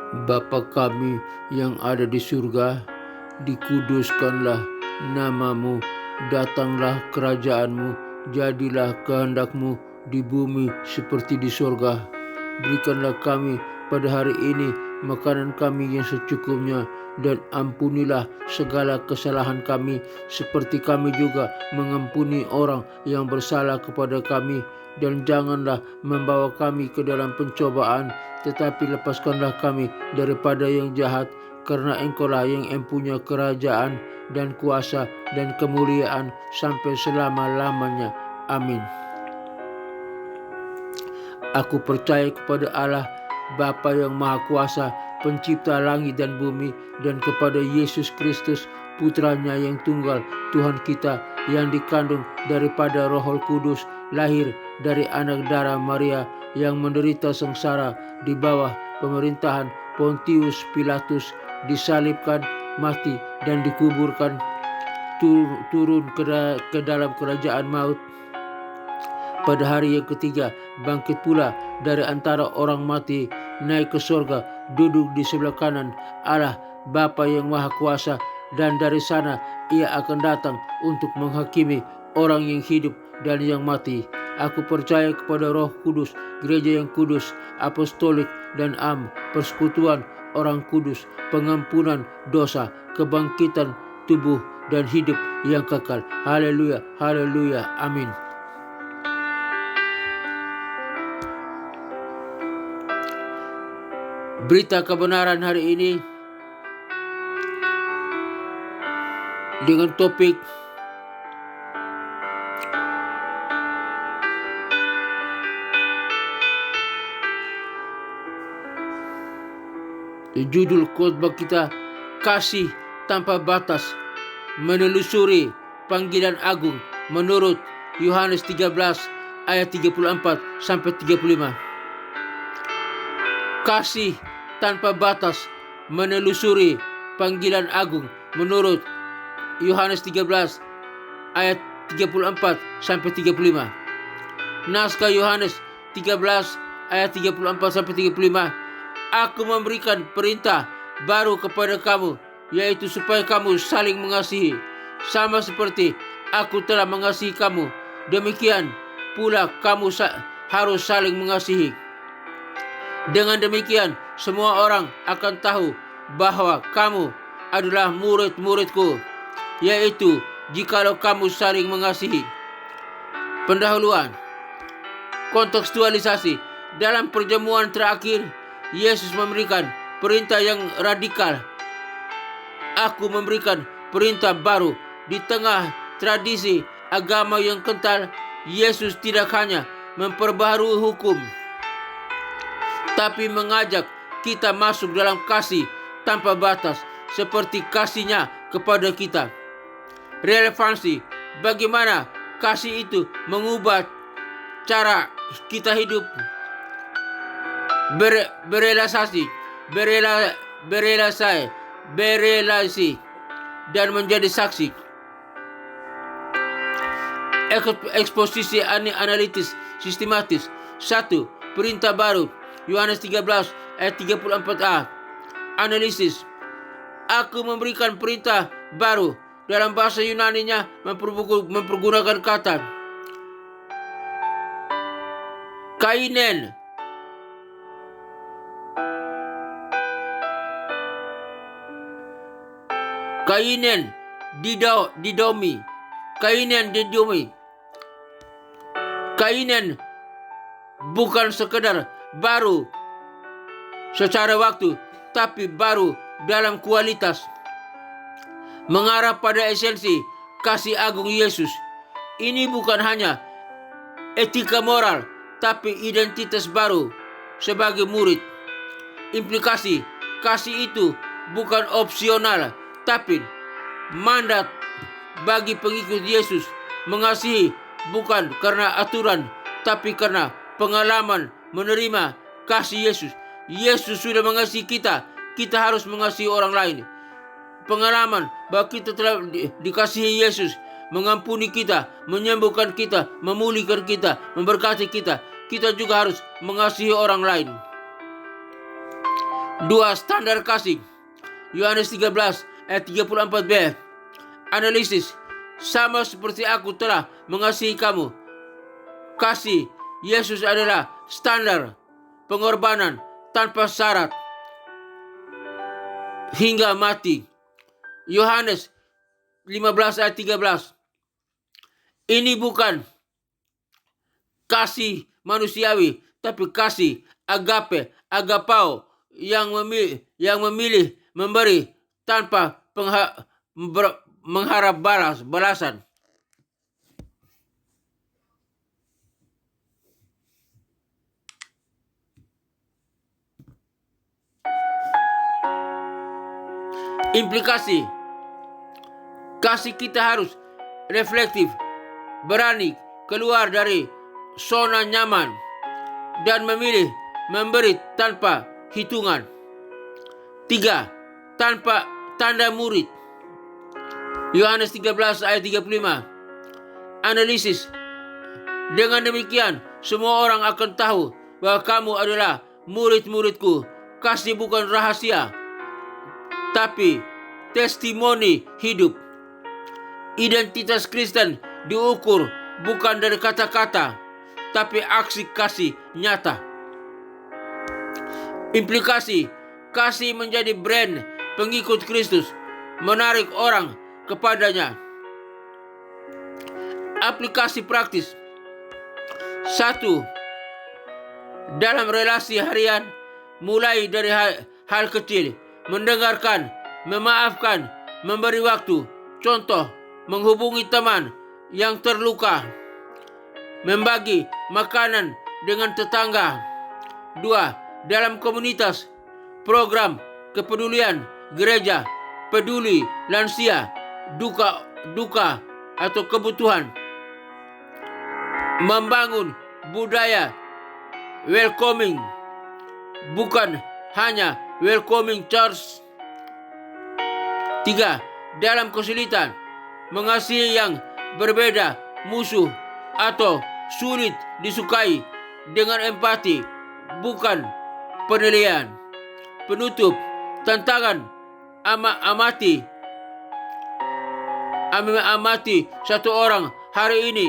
Bapa kami yang ada di surga, dikuduskanlah namamu, datanglah kerajaanmu, jadilah kehendakmu di bumi seperti di surga. Berikanlah kami pada hari ini makanan kami yang secukupnya, dan ampunilah segala kesalahan kami, seperti kami juga mengampuni orang yang bersalah kepada kami. Dan janganlah membawa kami ke dalam pencobaan, tetapi lepaskanlah kami daripada yang jahat, karena Engkaulah yang empunya kerajaan dan kuasa dan kemuliaan sampai selama-lamanya. Amin. Aku percaya kepada Allah, Bapa yang Maha Kuasa, pencipta langit dan bumi, dan kepada Yesus Kristus, Putranya yang tunggal, Tuhan kita, yang dikandung daripada Roh Kudus, lahir dari anak darah Maria, yang menderita sengsara di bawah pemerintahan Pontius Pilatus, disalibkan, mati, dan dikuburkan, turun ke dalam kerajaan maut. Pada hari yang ketiga, bangkit pula dari antara orang mati, naik ke surga, duduk di sebelah kanan Allah Bapa yang Maha Kuasa, dan dari sana ia akan datang untuk menghakimi orang yang hidup dan yang mati. Aku percaya kepada Roh Kudus, gereja yang kudus, apostolik dan persekutuan orang kudus, pengampunan dosa, kebangkitan tubuh dan hidup yang kekal. Haleluya, haleluya, amin. Berita kebenaran hari ini dengan topik judul khotbah kita, kasih tanpa batas, menelusuri panggilan agung menurut Yohanes 13 ayat 34 sampai 35. Kasih tanpa batas, menelusuri panggilan agung menurut Yohanes 13 ayat 34 sampai 35. Naskah Yohanes 13 ayat 34 sampai 35. Aku memberikan perintah baru kepada kamu, yaitu supaya kamu saling mengasihi, sama seperti aku telah mengasihi kamu. Demikian pula kamu harus saling mengasihi. Dengan demikian, semua orang akan tahu bahwa kamu adalah murid-muridku, yaitu jikalau kamu saling mengasihi. Pendahuluan. Kontekstualisasi. Dalam perjamuan terakhir, Yesus memberikan perintah yang radikal. Aku memberikan perintah baru. Di tengah tradisi agama yang kental, Yesus tidak hanya memperbaharui hukum, tapi mengajak kita masuk dalam kasih tanpa batas, seperti kasih-Nya kepada kita. Relevansi. Bagaimana kasih itu mengubah cara kita hidup, berelasi dan menjadi saksi. Eksposisi analitis sistematis. 1. Perintah baru Yohanes 13 ayat 34a. Analisis. Aku memberikan perintah baru. Dalam bahasa Yunani-nya mempergunakan kata kainen. Kainen didomi. Kainen didomi. Kainen bukan sekedar baru secara waktu, tapi baru dalam kualitas. Mengarah pada esensi kasih agung Yesus. Ini bukan hanya etika moral, tapi identitas baru sebagai murid. Implikasi, kasih itu bukan opsional, tapi mandat bagi pengikut Yesus. Mengasihi bukan karena aturan, tapi karena pengalaman menerima kasih Yesus. Yesus sudah mengasihi kita, kita harus mengasihi orang lain. Pengalaman bahwa kita telah dikasihi Yesus, mengampuni kita, menyembuhkan kita, memulihkan kita, memberkati kita. Kita juga harus mengasihi orang lain. 2. Standar kasih. Yohanes 13 ayat 34b. Analisis. Sama seperti aku telah mengasihi kamu. Kasih Yesus adalah standar pengorbanan tanpa syarat hingga mati. Yohanes 15 ayat 13. Ini bukan kasih manusiawi, tapi kasih agape, agapao yang memilih memberi tanpa mengharap balasan. Implikasi. Kasih kita harus reflektif, berani keluar dari zona nyaman, dan memilih memberi tanpa hitungan. 3. Tanpa tanda murid. Yohanes 13 ayat 35. Analisis. Dengan demikian, semua orang akan tahu bahwa kamu adalah murid-muridku. Kasih bukan rahasia, tapi testimoni hidup. Identitas Kristen diukur bukan dari kata-kata, tapi aksi kasih nyata. Implikasi. Kasih menjadi brand pengikut Kristus, menarik orang kepadanya. Aplikasi praktis. 1. Dalam relasi harian, mulai dari hal kecil, mendengarkan, memaafkan, memberi waktu. Contoh, menghubungi teman yang terluka, membagi makanan dengan tetangga. 2. Dalam komunitas, program kepedulian gereja, peduli lansia, duka atau kebutuhan. Membangun budaya welcoming, bukan hanya welcoming church. 3. Dalam kesulitan, mengasihi yang berbeda, musuh atau sulit disukai dengan empati, bukan penilaian. Penutup. Tantangan. Amati satu orang hari ini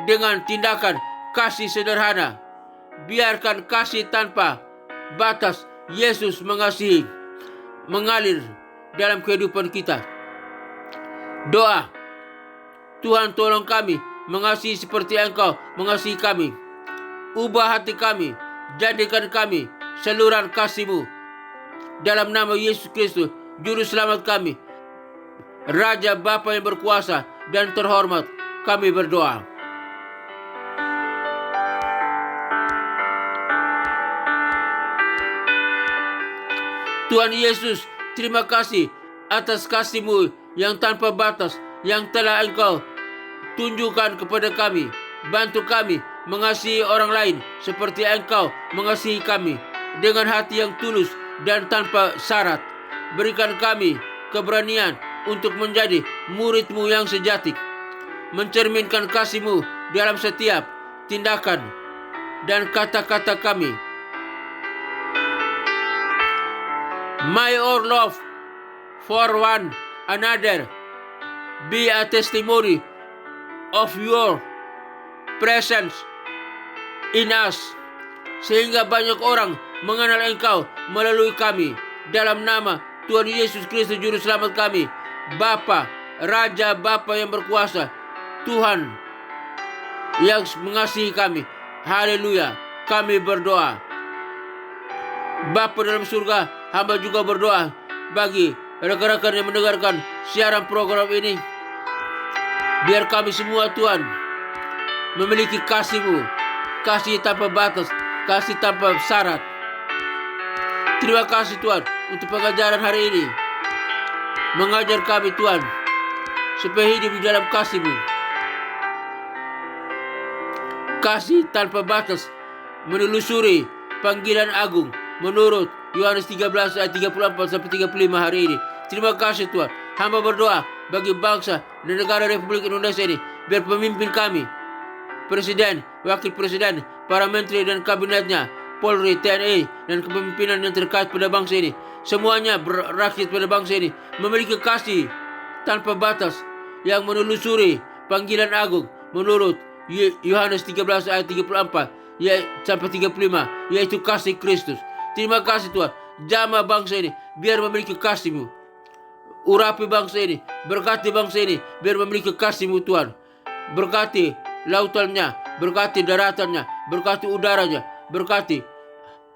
dengan tindakan kasih sederhana. Biarkan kasih tanpa batas Yesus mengasihi mengalir dalam kehidupan kita. Doa. Tuhan, tolong kami mengasihi seperti Engkau mengasihi kami. Ubah hati kami, jadikan kami saluran kasih-Mu. Dalam nama Yesus Kristus, Juru Selamat kami, Raja Bapa yang berkuasa dan terhormat, kami berdoa. Tuhan Yesus, terima kasih atas kasih-Mu yang tanpa batas yang telah Engkau tunjukkan kepada kami. Bantu kami mengasihi orang lain seperti Engkau mengasihi kami, dengan hati yang tulus dan tanpa syarat. Berikan kami keberanian untuk menjadi murid-Mu yang sejati, mencerminkan kasih-Mu dalam setiap tindakan dan kata-kata kami. May our love for one another be a testimony of your presence in us, sehingga banyak orang mengenal Engkau melalui kami. Dalam nama Tuhan Yesus Kristus Juru Selamat kami, Bapa, Raja Bapa yang berkuasa, Tuhan yang mengasihi kami. Haleluya. Kami berdoa. Bapa dalam surga, hamba juga berdoa bagi rekan-rekan yang mendengarkan siaran program ini. Biar kami semua, Tuhan, memiliki kasih-Mu, kasih tanpa batas, kasih tanpa syarat. Terima kasih Tuhan untuk pengajaran hari ini. Mengajar kami Tuhan supaya hidup di dalam kasih-Mu. Kasih tanpa batas, menelusuri panggilan agung menurut Yohanes 13 ayat 34 sampai 35 hari ini. Terima kasih Tuhan. Hamba berdoa bagi bangsa dan negara Republik Indonesia ini, biar pemimpin kami, presiden, wakil presiden, para menteri dan kabinetnya, Polri, TNI, dan kepemimpinan yang terkait pada bangsa ini. Semuanya berakhir pada bangsa ini memiliki kasih tanpa batas yang menelusuri panggilan agung menurut Yohanes 13 ayat 34 sampai 35, yaitu kasih Kristus. Terima kasih Tuhan, jamah bangsa ini biar memiliki kasih-Mu. Urapi bangsa ini, berkati bangsa ini biar memiliki kasih-Mu Tuhan. Berkati lautannya, berkati daratannya, berkati udaranya, berkati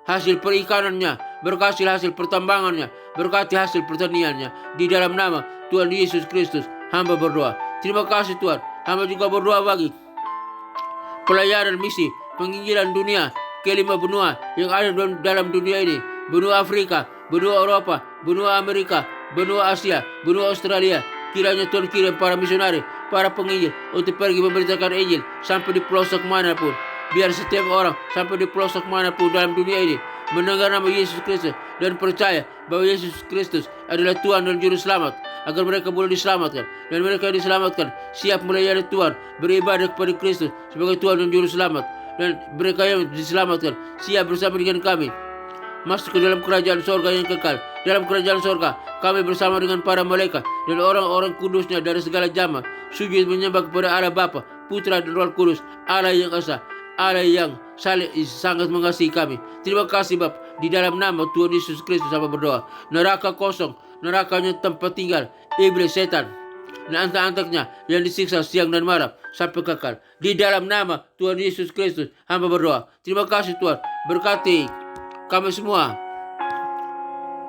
hasil perikanannya, berkati hasil pertambangannya, berkati hasil pertaniannya. Di dalam nama Tuhan Yesus Kristus hamba berdoa. Terima kasih Tuhan. Hamba juga berdoa bagi pelayanan misi penginjilan dunia ke 5 benua yang ada dalam dunia ini. Benua Afrika, benua Eropa, benua Amerika, benua Asia, benua Australia. Kiranya Tuhan kirim para misionari, para penginjil untuk pergi memberitakan Injil sampai di pelosok manapun. Biar setiap orang sampai di pelosok manapun dalam dunia ini mendengar nama Yesus Kristus dan percaya bahwa Yesus Kristus adalah Tuhan dan Juru Selamat, agar mereka boleh diselamatkan. Dan mereka yang diselamatkan siap melayani Tuhan, beribadah kepada Kristus sebagai Tuhan dan Juru Selamat. Dan mereka yang diselamatkan siap bersama dengan kami masuk ke dalam kerajaan sorga yang kekal. Dalam kerajaan sorga kami bersama dengan para malaikat dan orang-orang kudusnya dari segala zaman sujud menyembah kepada Allah Bapa, Putra dan Roh Kudus, Allah yang esa, Allah yang sangat mengasihi kami. Terima kasih Bapa, di dalam nama Tuhan Yesus Kristus hamba berdoa. Neraka kosong, nerakanya tempat tinggal iblis setan dan antek-anteknya yang disiksa siang dan malam sampai kekal. Di dalam nama Tuhan Yesus Kristus hamba berdoa. Terima kasih Tuhan, berkati kami semua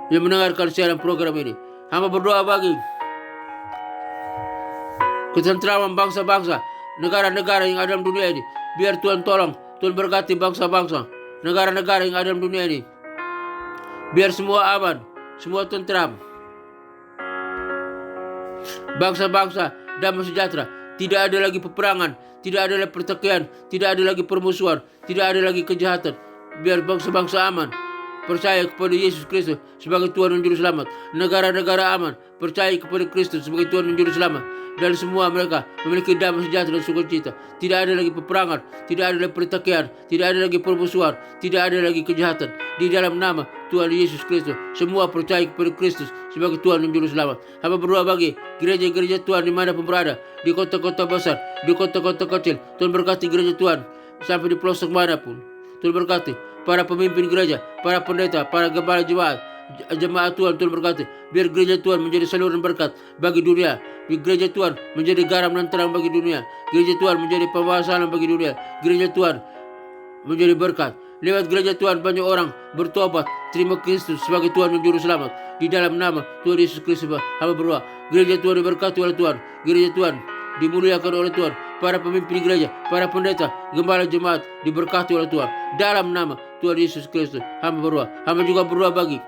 yang mendengarkan siaran program ini. Hamba berdoa bagi ketentraman bangsa-bangsa, negara-negara yang ada dalam dunia ini. Biar Tuhan tolong, Tuhan berkati bangsa-bangsa, negara-negara yang ada dalam dunia ini. Biar semua aman, semua tentram. Bangsa-bangsa damai sejahtera. Tidak ada lagi peperangan, tidak ada lagi pertikaian, tidak ada lagi permusuhan, tidak ada lagi kejahatan. Biar bangsa-bangsa aman, percaya kepada Yesus Kristus sebagai Tuhan dan Juru Selamat. Negara-negara aman, percaya kepada Kristus sebagai Tuhan dan Juru Selamat. Dan semua mereka memiliki damai sejahtera dan sukacita. Tidak ada lagi peperangan, tidak ada lagi pertikaian, tidak ada lagi permusuhan, tidak ada lagi kejahatan. Di dalam nama Tuhan Yesus Kristus, semua percaya kepada Kristus sebagai Tuhan dan Juru Selamat. Hamba berdoa bagi gereja-gereja Tuhan dimanapun berada, di kota-kota besar, di kota-kota kecil. Tuhan berkati gereja Tuhan sampai di pelosok manapun. Tuhan berkati para pemimpin gereja, para pendeta, para gembala jemaat Tuhan. Tuhan berkati biar gereja Tuhan menjadi saluran berkat bagi dunia. Biar gereja Tuhan menjadi garam dan terang bagi dunia. Gereja Tuhan menjadi pembawa salam bagi dunia. Gereja Tuhan menjadi berkat. Lewat gereja Tuhan banyak orang bertobat, terima Kristus sebagai Tuhan dan Juru Selamat. Di dalam nama Tuhan Yesus Kristus hamba berdoa. Gereja Tuhan diberkati oleh Tuhan. Gereja Tuhan dimuliakan oleh Tuhan. Para pemimpin gereja, para pendeta, gembala jemaat diberkati oleh Tuhan. Dalam nama Tuhan Yesus Kristus hamba berdoa. Hamba juga berdoa bagi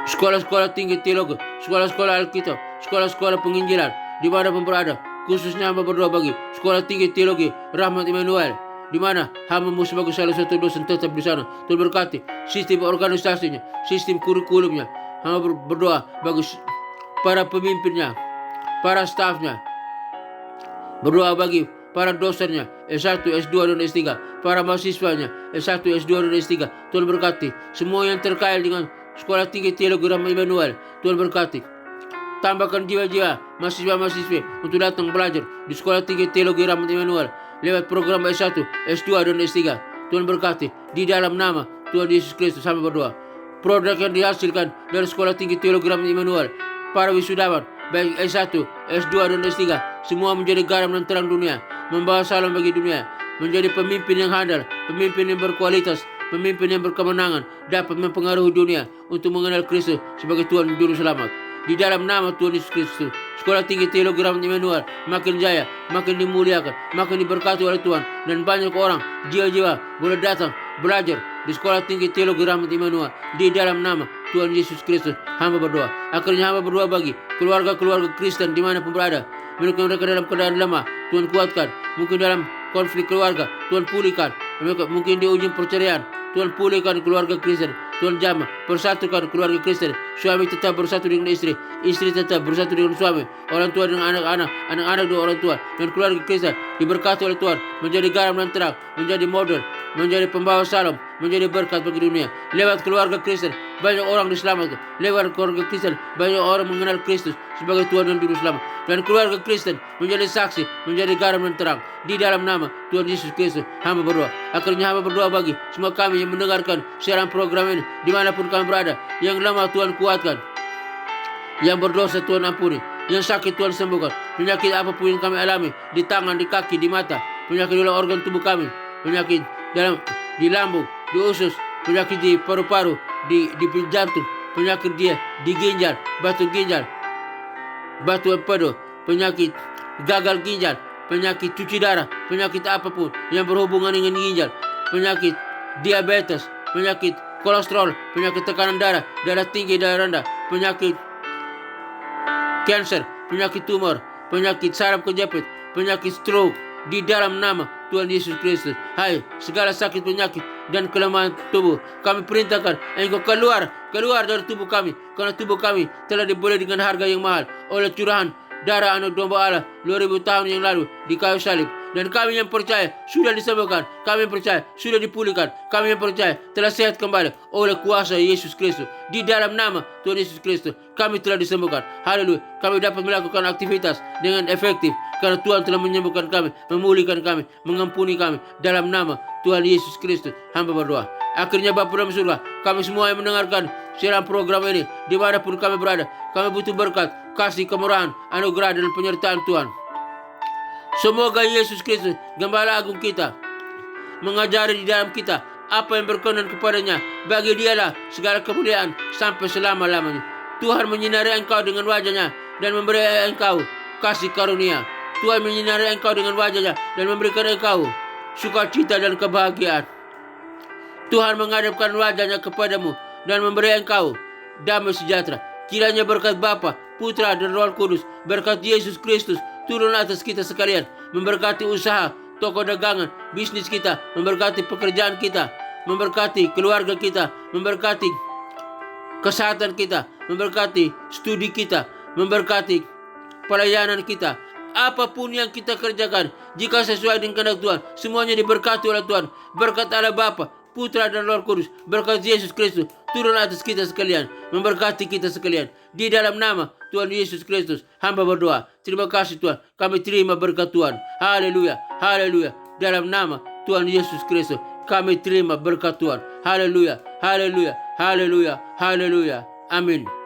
sekolah-sekolah tinggi teologi, sekolah-sekolah Alkitab, sekolah-sekolah penginjilan dimanapun berada. Khususnya hamba berdoa bagi sekolah tinggi teologi Rahmat Immanuel, di mana hamba sebagai salah satu dosen tetap di sana. Tuhan berkati sistem organisasinya, sistem kurikulumnya. Hamba berdoa bagi para pemimpinnya, para stafnya. Berdoa bagi para dosennya S1, S2, dan S3, para mahasiswanya S1, S2, dan S3. Tuhan berkati semua yang terkait dengan sekolah tinggi teologi Rahmat Immanuel. Tuhan berkati, tambahkan jiwa-jiwa mahasiswa-mahasiswi untuk datang belajar di sekolah tinggi teologi Rahmat Immanuel lewat program S1, S2, dan S3. Tuhan berkati di dalam nama Tuhan Yesus Kristus hamba berdoa. Produk yang dihasilkan dari sekolah tinggi teologi Rahmat Immanuel, para wisudawan baik S1, S2, dan S3, semua menjadi garam dan terang dunia, membawa salam bagi dunia, menjadi pemimpin yang handal, pemimpin yang berkualitas, pemimpin yang berkemenangan, dapat mempengaruhi dunia untuk mengenal Kristus sebagai Tuhan dan Juru Selamat. Di dalam nama Tuhan Yesus Kristus, sekolah tinggi teologi Rahmat Immanuel makin jaya, makin dimuliakan, makin diberkati oleh Tuhan, dan banyak orang, jiwa-jiwa boleh datang belajar di sekolah tinggi teologi Rahmat Immanuel. Di dalam nama Tuhan Yesus Kristus hamba berdoa. Akhirnya hamba berdoa bagi keluarga-keluarga Kristen dimanapun berada. Mereka dalam keadaan lemah, Tuhan kuatkan. Mungkin dalam konflik keluarga, Tuhan pulihkan. Mungkin di ujung perceraian, Tuhan pulihkan keluarga Kristen. Tuhan jamah, persatukan keluarga Kristen. Suami tetap bersatu dengan istri, istri tetap bersatu dengan suami, orang tua dengan anak-anak, anak-anak dengan orang tua, dan keluarga Kristen diberkati oleh Tuhan, menjadi garam dan terang, menjadi model, menjadi pembawa salam, menjadi berkat bagi dunia. Lewat keluarga Kristen banyak orang diselamatkan. Lewat keluarga Kristen banyak orang mengenal Kristus sebagai Tuhan dan Juru Selamat. Dan keluarga Kristen menjadi saksi, menjadi garam dan terang. Di dalam nama Tuhan Yesus Kristus hamba berdoa. Akhirnya hamba berdoa bagi semua kami yang mendengarkan siaran program ini dimanapun kami berada. Yang lemah Tuhan kuatkan, yang berdosa Tuhan ampuni, yang sakit Tuhan sembuhkan. Penyakit apapun yang kami alami, di tangan, di kaki, di mata, penyakit di dalam organ tubuh kami, penyakit di lambung, di usus, penyakit di paru-paru, di jantung, penyakit di ginjal, batu empedu, penyakit gagal ginjal, penyakit cuci darah, penyakit apapun yang berhubungan dengan ginjal, penyakit diabetes, penyakit kolesterol, penyakit tekanan darah, darah tinggi, darah rendah, penyakit cancer, penyakit tumor, penyakit saraf kejepit, penyakit stroke, di dalam nama Tuhan Yesus Kristus. Hai, segala sakit penyakit dan kelemahan tubuh, kami perintahkan engkau keluar dari tubuh kami, karena tubuh kami telah dibeli dengan harga yang mahal oleh curahan darah anak domba Allah 2000 tahun yang lalu di kayu salib. Dan kami yang percaya sudah disembuhkan, kami yang percaya sudah dipulihkan, kami yang percaya telah sehat kembali oleh kuasa Yesus Kristus. Di dalam nama Tuhan Yesus Kristus kami telah disembuhkan. Haleluya. Kami dapat melakukan aktivitas dengan efektif karena Tuhan telah menyembuhkan kami, memulihkan kami, mengampuni kami. Dalam nama Tuhan Yesus Kristus hamba berdoa. Akhirnya Bapa dalam surga, kami semua yang mendengarkan siaran program ini dimanapun kami berada, kami butuh berkat, kasih, kemurahan, anugerah dan penyertaan Tuhan. Semoga Yesus Kristus, Gembala Agung kita, mengajari di dalam kita apa yang berkenan kepadanya. Bagi Dialah segala kemuliaan sampai selama-lamanya. Tuhan menyinari engkau dengan wajahnya dan memberi engkau kasih karunia. Tuhan menyinari engkau dengan wajahnya dan memberikan engkau sukacita dan kebahagiaan. Tuhan menghadapkan wajahnya kepadamu dan memberi engkau damai sejahtera. Kiranya berkat Bapa, Putra dan Roh Kudus, berkat Yesus Kristus turun atas kita sekalian, memberkati usaha, toko dagangan, bisnis kita, memberkati pekerjaan kita, memberkati keluarga kita, memberkati kesehatan kita, memberkati studi kita, memberkati pelayanan kita. Apapun yang kita kerjakan, jika sesuai dengan kehendak Tuhan, semuanya diberkati oleh Tuhan. Berkat Allah Bapa, Putra dan Roh Kudus, berkat Yesus Kristus turun atas kita sekalian, memberkati kita sekalian. Di dalam nama Tuhan Yesus Kristus hamba berdoa. Terima kasih Tuhan, kami terima berkat Tuhan. Haleluya, haleluya. Dalam nama Tuhan Yesus Kristus kami terima berkat Tuhan. Haleluya, haleluya, haleluya, haleluya. Amin.